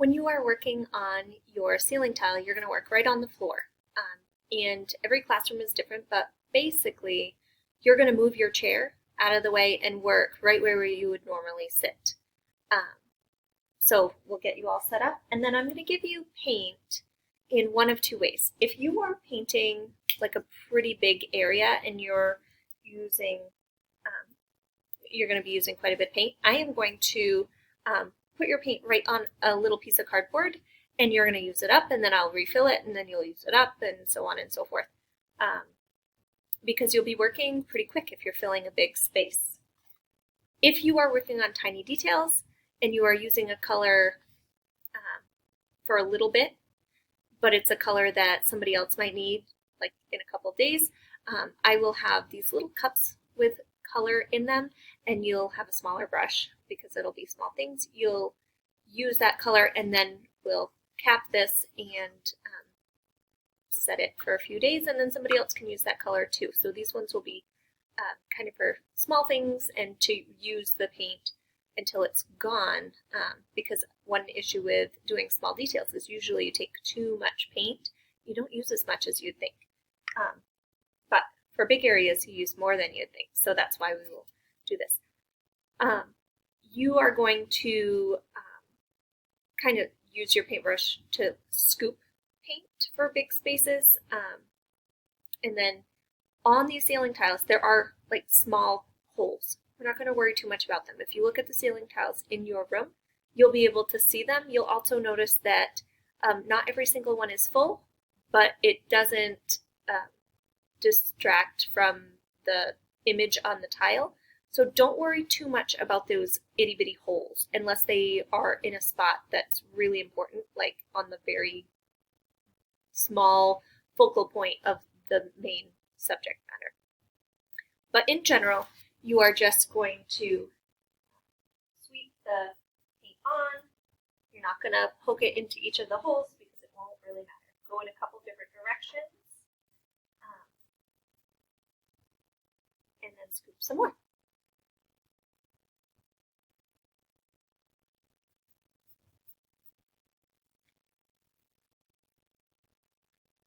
when you are working on your ceiling tile, you're going to work right on the floor. And every classroom is different, but basically, you're going to move your chair out of the way and work right where you would normally sit. So we'll get you all set up, and then I'm going to give you paint in one of two ways. If you are painting like a pretty big area and you're going to be using quite a bit of paint, I am going to put your paint right on a little piece of cardboard, and you're going to use it up, and then I'll refill it, and then you'll use it up, and so on and so forth. Because you'll be working pretty quick if you're filling a big space. If you are working on tiny details and you are using a color for a little bit, but it's a color that somebody else might need, like in a couple days, I will have these little cups with color in them, and you'll have a smaller brush because it'll be small things. You'll use that color, and then we'll cap this and set it for a few days, and then somebody else can use that color too. So these ones will be kind of for small things and to use the paint until it's gone, because one issue with doing small details is usually you take too much paint. You don't use as much as you'd think. But for big areas, you use more than you'd think. So that's why we will do this. You are going to kind of use your paintbrush to scoop paint for big spaces. And then on these ceiling tiles, there are like small holes. We're not going to worry too much about them. If you look at the ceiling tiles in your room, you'll be able to see them. You'll also notice that not every single one is full, but it doesn't distract from the image on the tile. So don't worry too much about those itty bitty holes unless they are in a spot that's really important, like on the very small focal point of the main subject matter. But in general, you are just going to sweep the paint on. You're not going to poke it into each of the holes because it won't really matter. Go in a couple different directions and then scoop some more.